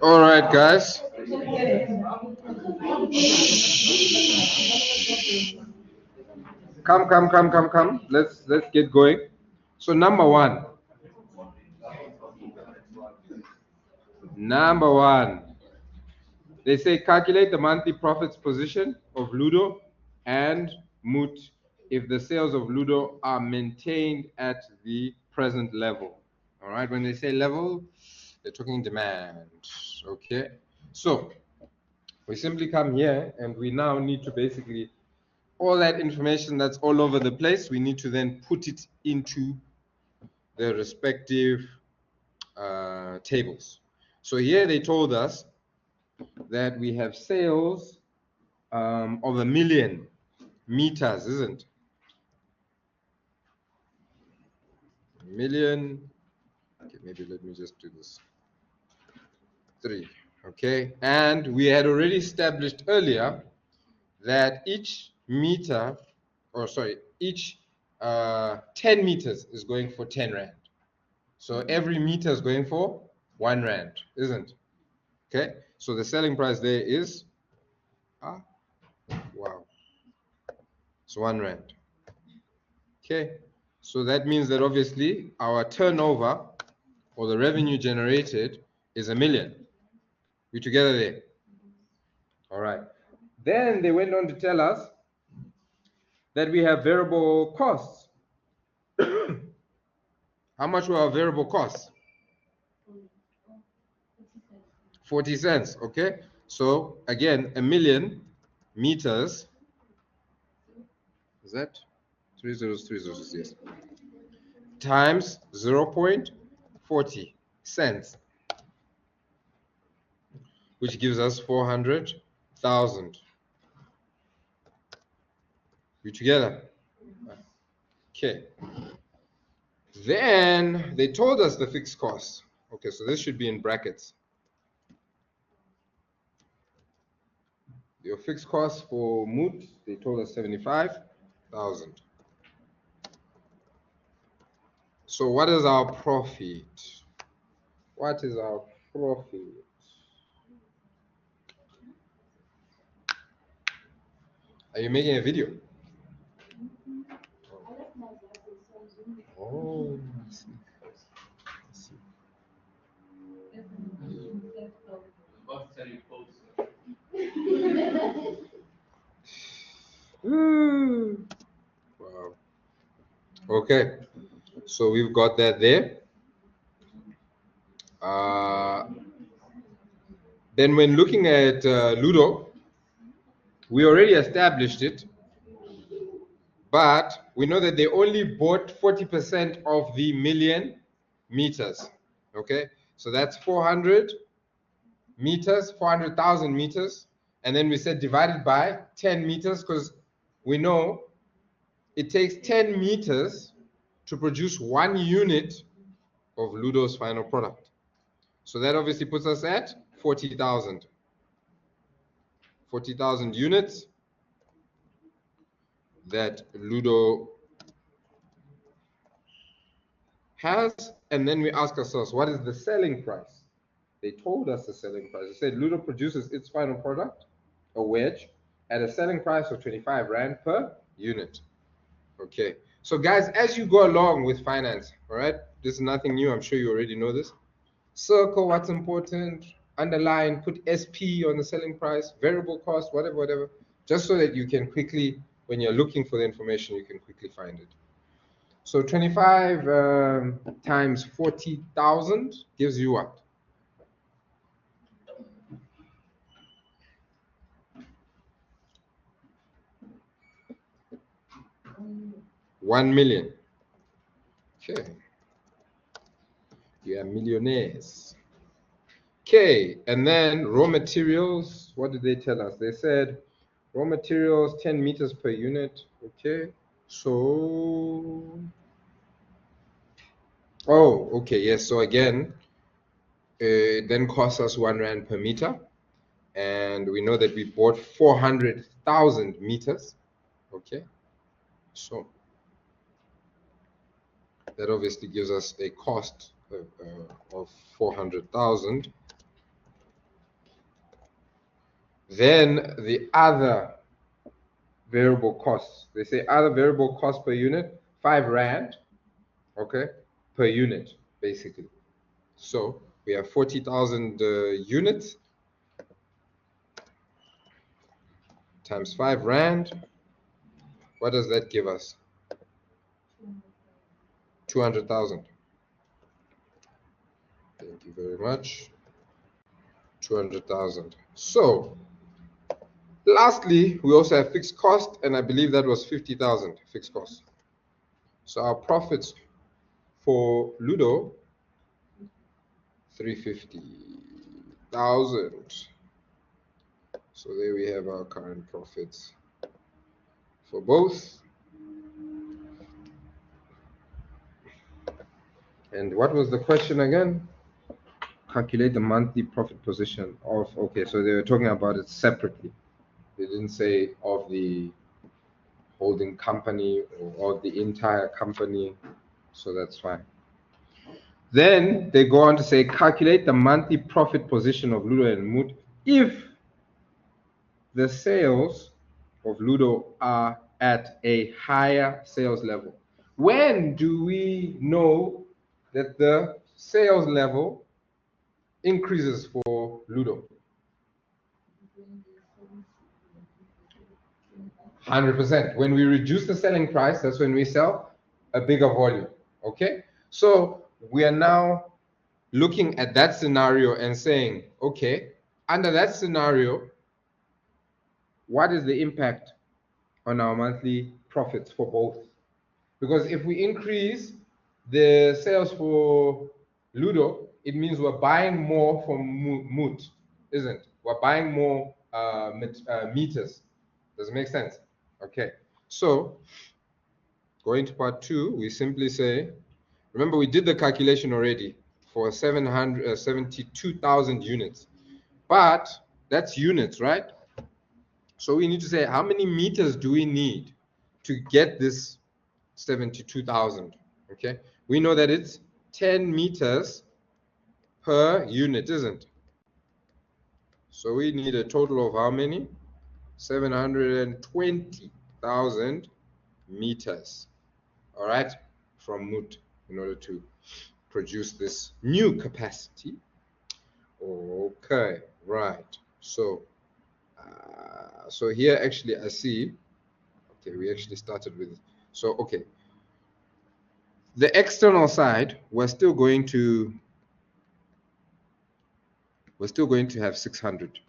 All right, guys. Come. Let's get going. So number one. They say calculate the monthly profits position of Ludo and Moot if the sales of Ludo are maintained at the present level. All right, when they say level, they're talking demand. Okay, so we simply come here and we now need to basically, all that information that's all over the place, we need to then put it into the respective tables. So here they told us that we have sales of 1 million meters, isn't it? 1 million. Okay, maybe let me just do this. 3. Okay, and we had already established earlier that each meter, or sorry, each 10 meters is going for 10 rand. So every meter is going for 1 rand, isn't it? Okay, so the selling price there is, wow, it's 1 rand. Okay, so that means that obviously our turnover or the revenue generated is 1 million. We together there? All right. Then they went on to tell us that we have variable costs. How much were our variable costs? 40 cents, okay? So again, 1 million meters, is that 30306, yes, times 0.40 cents, which gives us 400,000. We together? Okay. Then they told us the fixed costs. Okay, so this should be in brackets. Your fixed cost for Moot, they told us 75,000. So what is our profit? What is our profit? Are you making a video? Oh, I see. Wow. Okay, so we've got that there. Then when looking at Ludo, we already established it, but we know that they only bought 40% of the 1 million meters. Okay, so that's 400 meters, 400,000 meters, and then we said divided by 10 meters, because we know it takes 10 meters to produce 1 unit of Ludo's final product. So that obviously puts us at 40,000. 40,000 units that Ludo has, and then we ask ourselves, what is the selling price? They told us the selling price. They said Ludo produces its final product, a wedge, at a selling price of 25 Rand per unit. Okay, so guys, as you go along with finance, all right, this is nothing new. I'm sure you already know this. Circle what's important, underline, put SP on the selling price, variable cost, whatever, just so that you can quickly, when you're looking for the information, you can quickly find it. So 25 times 40,000 gives you what? $1 million. Okay. You are millionaires. Okay, and then raw materials, what did they tell us? They said raw materials 10 meters per unit. Okay, so okay, yes. So again, it then costs us 1 rand per meter, and we know that we bought 400,000 meters. Okay, so that obviously gives us a cost of 400,000. Then the other variable costs. They say other variable costs per unit, 5 rand, okay, per unit, basically. So we have 40,000 units times 5 rand. What does that give us? 200,000. Thank you very much. 200,000. So lastly, we also have fixed cost, and I believe that was 50,000 fixed cost. So our profits for Ludo, 350,000. So there we have our current profits for both. And what was the question again? Calculate the monthly profit position of, okay, so they were talking about it separately. They didn't say of the holding company or the entire company, so that's fine. Then they go on to say calculate the monthly profit position of Ludo and Moot if the sales of Ludo are at a higher sales level. When do we know that the sales level increases for Ludo? 100%. When we reduce the selling price, that's when we sell a bigger volume. Okay? So we are now looking at that scenario and saying, okay, under that scenario, what is the impact on our monthly profits for both? Because if we increase the sales for Ludo, it means we're buying more from Moot, isn't it? We're buying more meters. Does it make sense? Okay. So going to part 2, we simply say, remember we did the calculation already for 772,000 units, but that's units, right? So we need to say how many meters do we need to get this 72,000. Okay, we know that it's 10 meters per unit, isn't it? So we need a total of how many? 720,000 meters. All right, from Moot in order to produce this new capacity. Okay, right. So so here actually I see, okay, we actually started with, so okay, the external side, we're still going to have 600.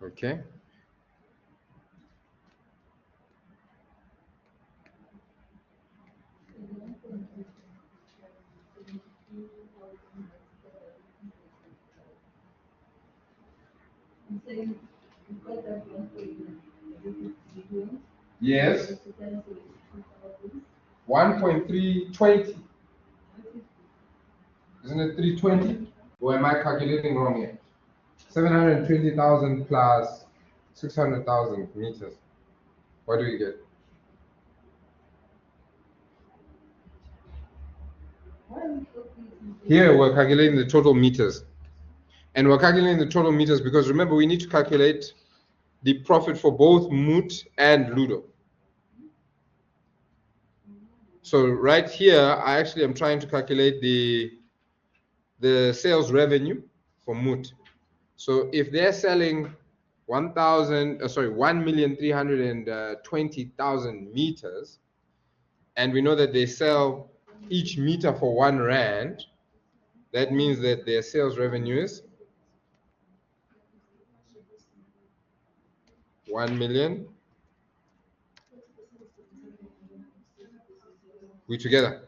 Okay. Yes. 1.320. Isn't it 320? Or am I calculating wrong here? 720,000 plus 600,000 meters. What do we get? Here we're calculating the total meters. And we're calculating the total meters because remember we need to calculate the profit for both Moot and Ludo. So right here, I actually am trying to calculate the sales revenue for Moot. So if they're selling 1,320,000 meters, and we know that they sell each meter for R1. That means that their sales revenue is 1 million. We together?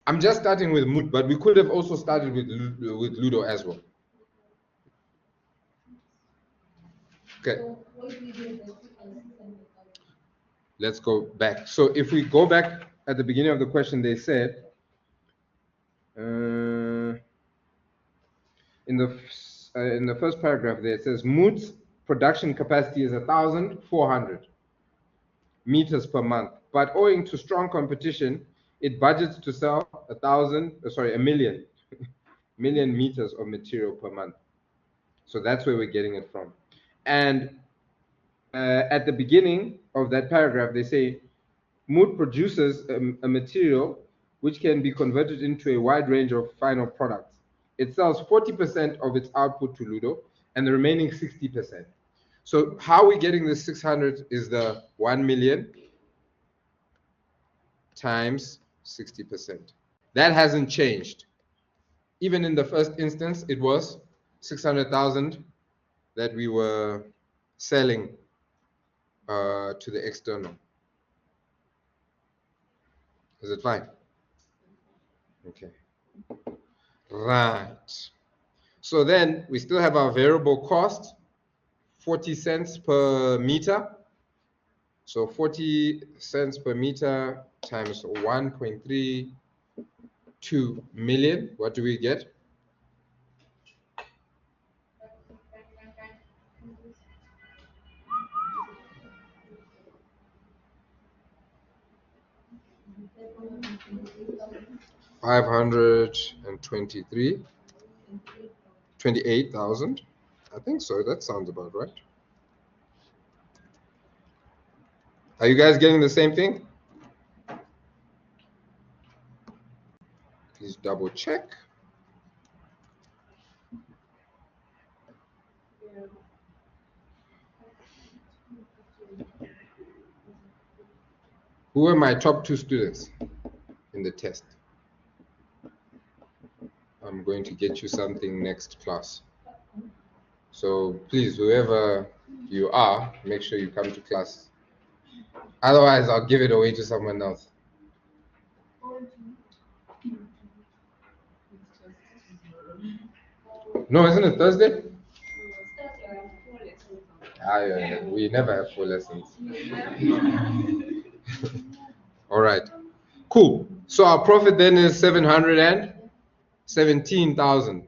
I'm just starting with Mood, but we could have also started with Ludo as well. Okay. Let's go back. So if we go back at the beginning of the question, they said in the first paragraph there, it says Mood's production capacity is 1,400 meters per month, but owing to strong competition, it budgets to sell a million meters of material per month. So that's where we're getting it from. And at the beginning of that paragraph, they say Mood produces a material which can be converted into a wide range of final products. It sells 40% of its output to Ludo and the remaining 60%. So how we're getting this 600 is the 1 million times 60%. That hasn't changed. Even in the first instance, it was 600,000 that we were selling to the external. Is it fine? Okay. Right. So then we still have our variable cost, 40 cents per meter. So 40 cents per meter times 1.32 million. What do we get? $523,000, 28,000. I think so. That sounds about right. Are you guys getting the same thing? Please double check. Who were my top 2 students in the test? I'm going to get you something next class. So please, whoever you are, make sure you come to class. Otherwise, I'll give it away to someone else. No, isn't it Thursday? Yeah, we never have 4 lessons. All right, cool. So our profit then is 717,000.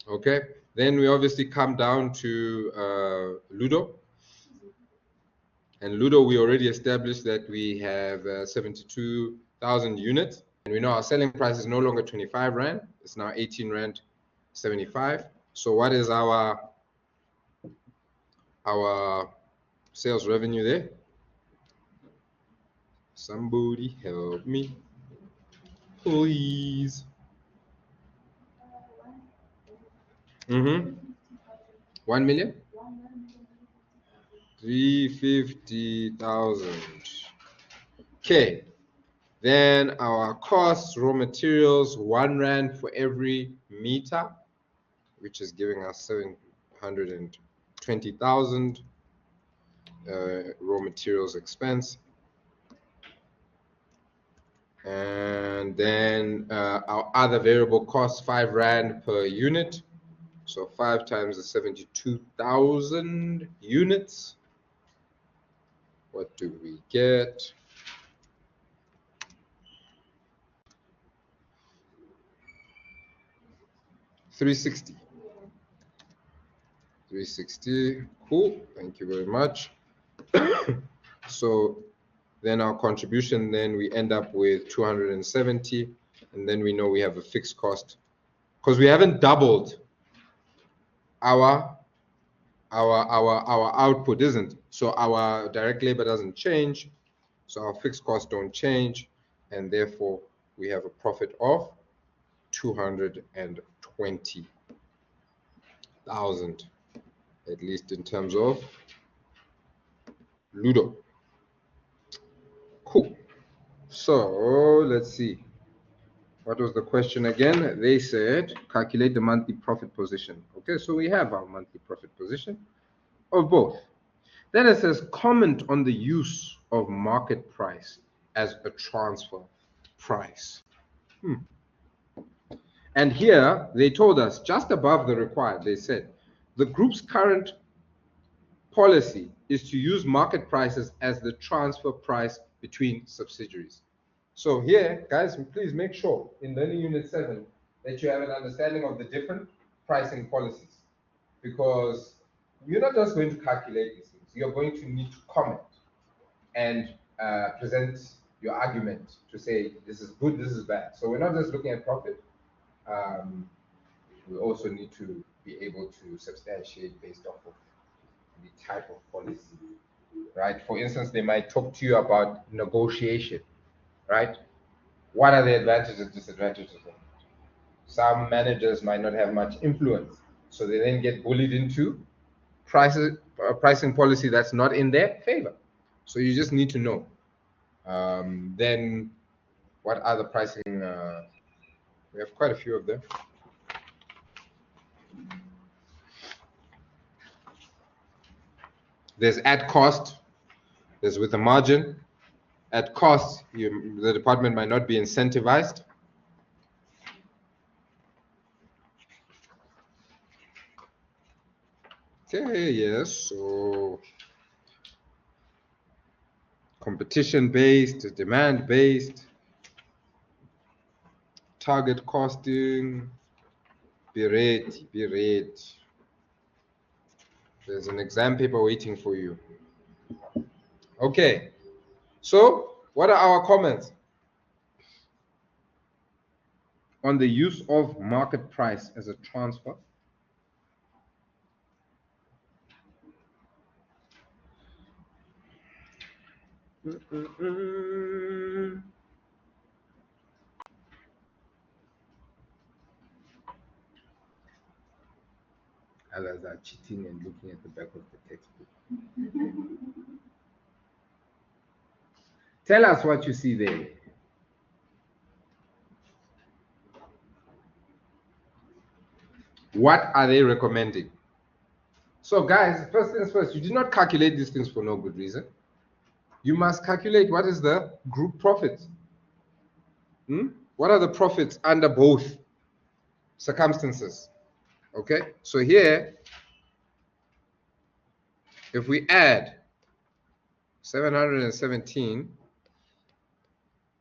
Okay, then we obviously come down to Ludo. And Ludo, we already established that we have 72,000 units. And we know our selling price is no longer 25 Rand. It's now 18 Rand 75. So what is our sales revenue there? Somebody help me, please. 1 million? 350,000. Okay. Then our costs, raw materials, 1 Rand for every meter, which is giving us 720,000 raw materials expense. And then our other variable costs, 5 Rand per unit. So 5 times the 72,000 units. What do we get? $360. $360. Cool. Thank you very much. So then our contribution, then we end up with 270, and then we know we have a fixed cost because we haven't doubled our output, isn't? So our direct labor doesn't change, so our fixed costs don't change, and therefore we have a profit of 220,000, at least in terms of Ludo. Cool. So let's see. What was the question again? They said calculate the monthly profit position. Okay, so we have our monthly profit position of both. Then it says comment on the use of market price as a transfer price. And here they told us just above the required, they said the group's current policy is to use market prices as the transfer price between subsidiaries. So here, guys, please make sure in Learning Unit 7 that you have an understanding of the different pricing policies, because you're not just going to calculate these things. You're going to need to comment and present your argument to say this is good, this is bad. So we're not just looking at profit. We also need to be able to substantiate based off of the type of policy, right? For instance, they might talk to you about negotiation, right? What are the advantages and disadvantages of it? Some managers might not have much influence, so they then get bullied into pricing policy that's not in their favor. So you just need to know. Then what other pricing? We have quite a few of them. There's at cost. There's with a margin. At cost, the department might not be incentivized. Okay, yes, so competition-based, demand-based, target costing, berate. There's an exam paper waiting for you. Okay, so what are our comments on the use of market price as a transfer? Others are cheating and looking at the back of the textbook. Tell us what you see there. What are they recommending? So guys, first things first, you did not calculate these things for no good reason. You must calculate what is the group profit. What are the profits under both circumstances? Okay, so here, if we add 717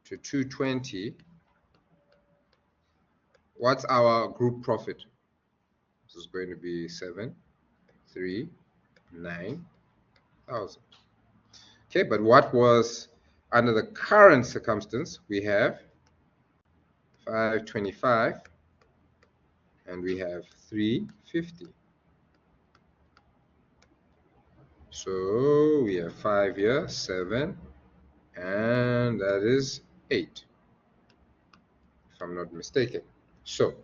to 220, what's our group profit? This is going to be 739,000. Okay, but what was under the current circumstance? We have 525 and we have 350. So we have 5 here, 7, and that is 8, if I'm not mistaken. So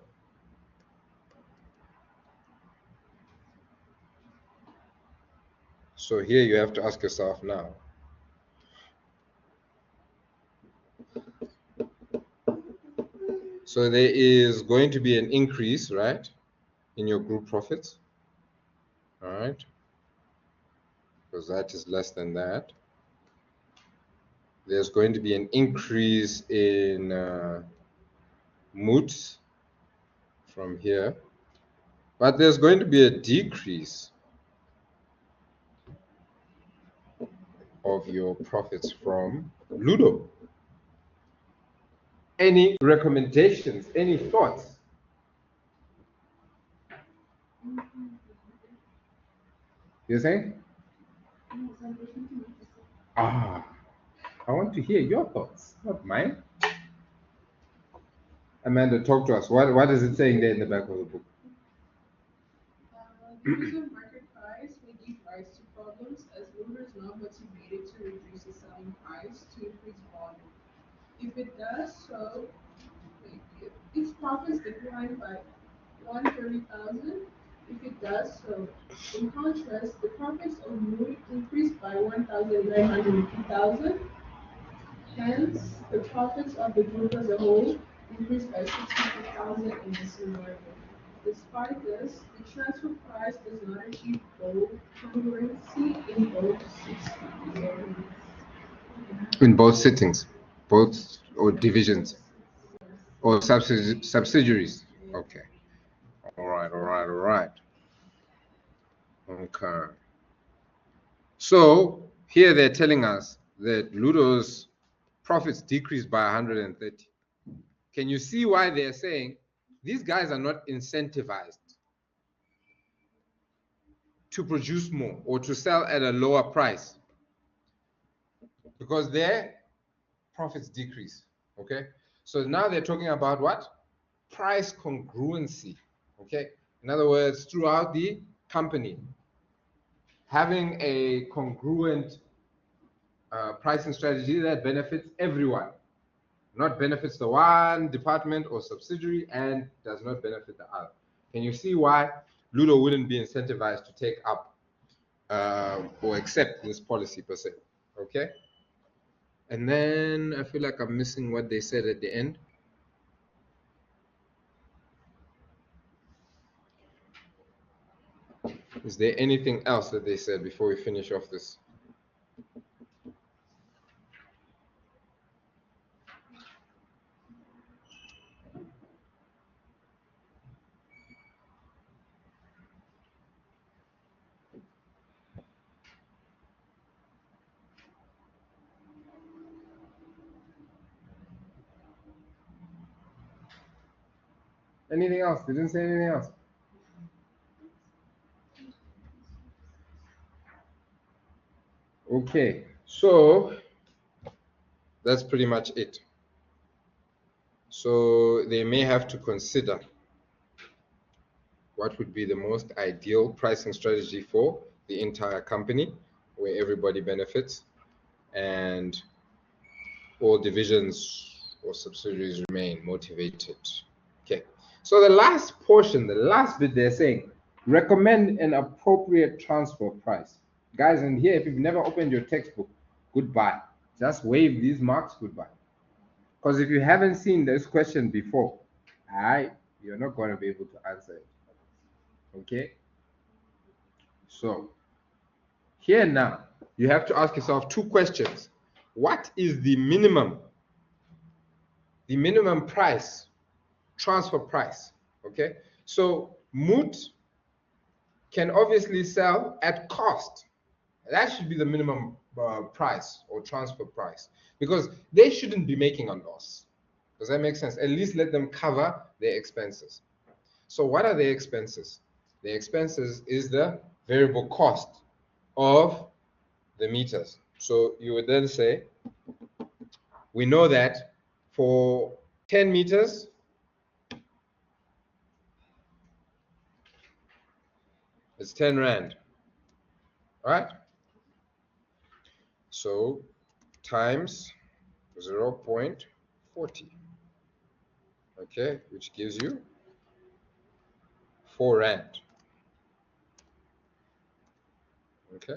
here you have to ask yourself now, so there is going to be an increase, right, in your group profits, all right, because that is less than that. There's going to be an increase in moots from here, but there's going to be a decrease of your profits from Ludo. Any recommendations, any thoughts? You're saying? I want to hear your thoughts, not mine. Amanda, talk to us. What is it saying there in the back of the book? The use of market price may give rise to problems as Uber is not motivated to reduce the selling price to increase volume. If it does so, its profits decline by 130,000. if it does so. In contrast, the profits of Mood increased by 1,950,000. Hence, the profits of the group as a whole increased by 600,000 in the scenario. Despite this, the transfer price does not achieve full congruency in both systems. In both sittings, both or divisions or subsidiaries. Okay. All right. All right. All right. Okay. So here they're telling us that Ludo's profits decreased by 130. Can you see why they're saying these guys are not incentivized to produce more or to sell at a lower price? Because their profits decrease. Okay. So now they're talking about what? Price congruency. Okay. In other words, throughout the company, having a congruent pricing strategy that benefits everyone, not benefits the one department or subsidiary and does not benefit the other. Can you see why Ludo wouldn't be incentivized to take up or accept this policy per se? Okay. And then I feel like I'm missing what they said at the end. Is there anything else that they said before we finish off this? Anything else? They didn't say anything else. Okay, so that's pretty much it. So they may have to consider what would be the most ideal pricing strategy for the entire company where everybody benefits and all divisions or subsidiaries remain motivated. Okay, so the last portion, the last bit, they're saying recommend an appropriate transfer price. Guys, and here, if you've never opened your textbook, goodbye. Just wave these marks, goodbye. Because if you haven't seen this question before, you're not going to be able to answer it. Okay? So, here now, you have to ask yourself two questions. What is the minimum price, transfer price? Okay? So, Moot can obviously sell at cost. That should be the minimum price or transfer price because they shouldn't be making a loss. Does that make sense? At least let them cover their expenses. So what are their expenses? The expenses is the variable cost of the meters. So you would then say, we know that for 10 meters, it's 10 Rand, right? So times 0.40, okay, which gives you 4 Rand. Okay,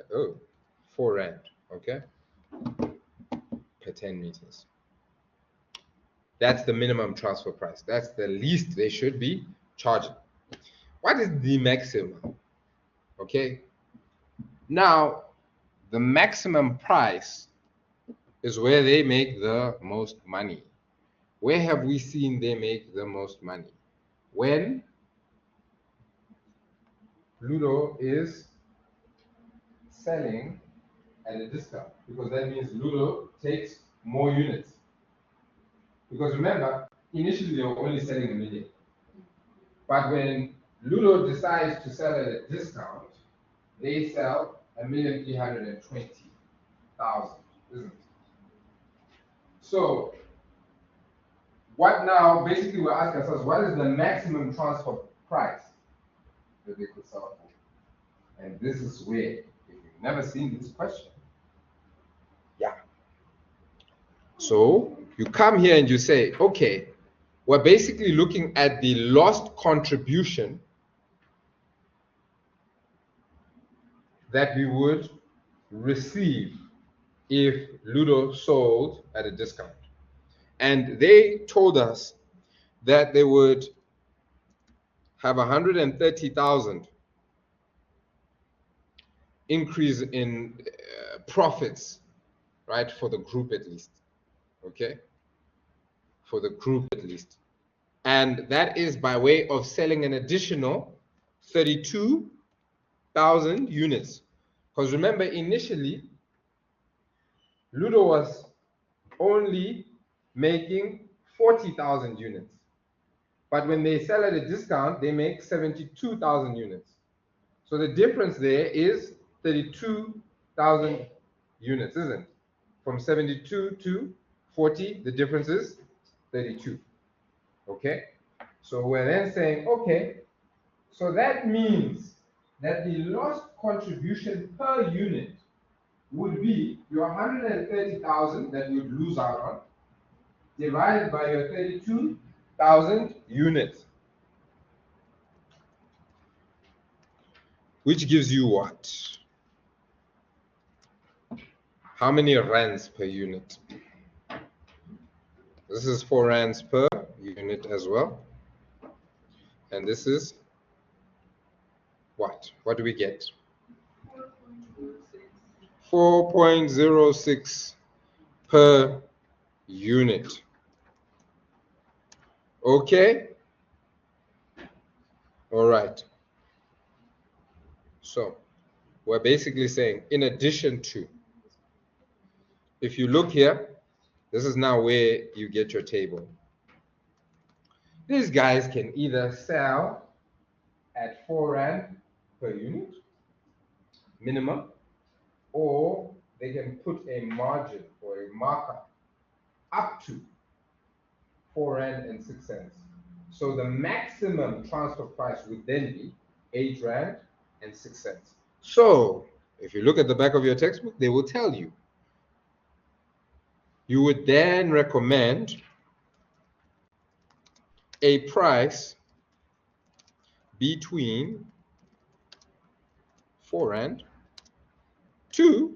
4 Rand, okay, per 10 meters. That's the minimum transfer price. That's the least they should be charging. What is the maximum? Okay, now the maximum price is where they make the most money. Where have we seen they make the most money? When Ludo is selling at a discount, because that means Ludo takes more units. Because remember, initially they were only selling 1 million. But when Ludo decides to sell at a discount, they sell 1,320,000, isn't it? So what now, basically we're asking ourselves, what is the maximum transfer price that they could sell for? And this is where, if you've never seen this question, yeah. So you come here and you say, okay, we're basically looking at the lost contribution that we would receive if Ludo sold at a discount. And they told us that they would have 130,000 increase in profits, right, for the group at least, okay, for the group at least. And that is by way of selling an additional 32,000 units. Because remember, initially, Ludo was only making 40,000 units. But when they sell at a discount, they make 72,000 units. So the difference there is 32,000 units, isn't it? From 72 to 40, the difference is 32. Okay? So we're then saying, okay, so that means that the lost contribution per unit would be your 130,000 that you'd lose out on, divided by your 32,000 units. Which gives you what? How many rands per unit? This is 4 rands per unit as well. And this is what? What do we get? 4.06 per unit. Okay? All right. So we're basically saying, in addition to, if you look here, this is now where you get your table. These guys can either sell at 4 rand per unit, minimum, or they can put a margin or a markup up to 4 rand and 6 cents. So the maximum transfer price would then be 8 rand and 6 cents. So if you look at the back of your textbook, they will tell you. You would then recommend a price between 4 rand to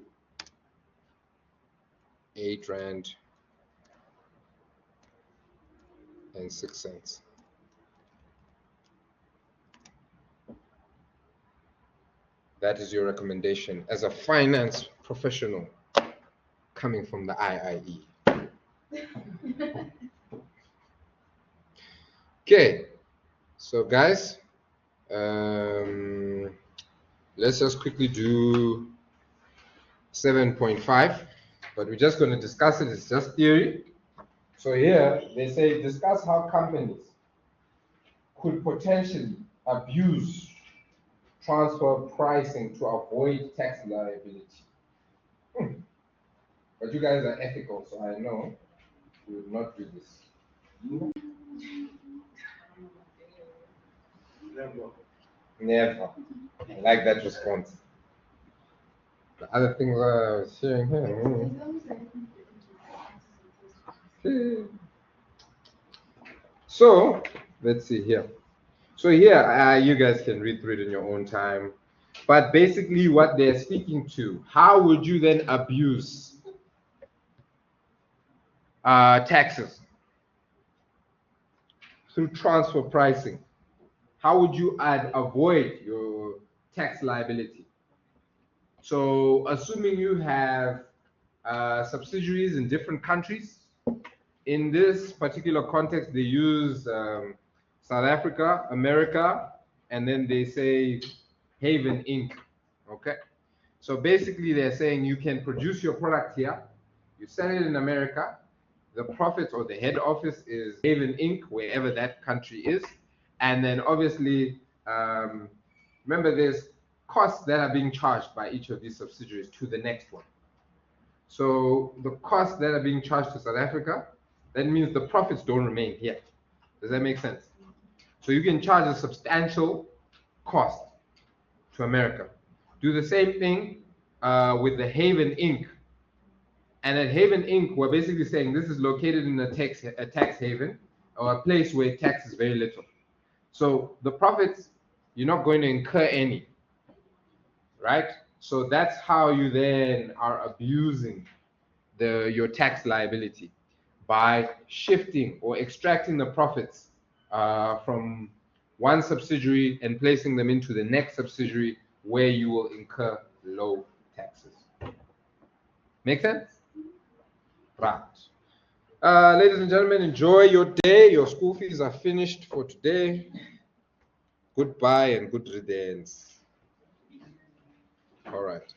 8 rand and 6 cents. That is your recommendation as a finance professional coming from the IIE. Okay, so guys, let's just quickly do 7.5, but we're just going to discuss it. It's just theory. So here they say discuss how companies could potentially abuse transfer pricing to avoid tax liability. But you guys are ethical, so I know you would not do this. Never. I like that response. The other things I was hearing here. So let's see here. So here, you guys can read through it in your own time. But basically what they're speaking to, how would you then abuse taxes through transfer pricing? How would you avoid your tax liability? So assuming you have subsidiaries in different countries, in this particular context, they use South Africa, America, and then they say Haven Inc. Okay, so basically they're saying you can produce your product here, you sell it in America, the profit or the head office is Haven Inc., wherever that country is, and then obviously remember there's costs that are being charged by each of these subsidiaries to the next one. So the costs that are being charged to South Africa, that means the profits don't remain here. Does that make sense? So you can charge a substantial cost to America. Do the same thing with the Haven Inc. And at Haven Inc., we're basically saying this is located in a tax haven or a place where tax is very little. So the profits, you're not going to incur any, right? So that's how you then are abusing your tax liability, by shifting or extracting the profits from one subsidiary and placing them into the next subsidiary where you will incur low taxes. Make sense? Right. Ladies and gentlemen, enjoy your day. Your school fees are finished for today. Goodbye and good riddance. All right.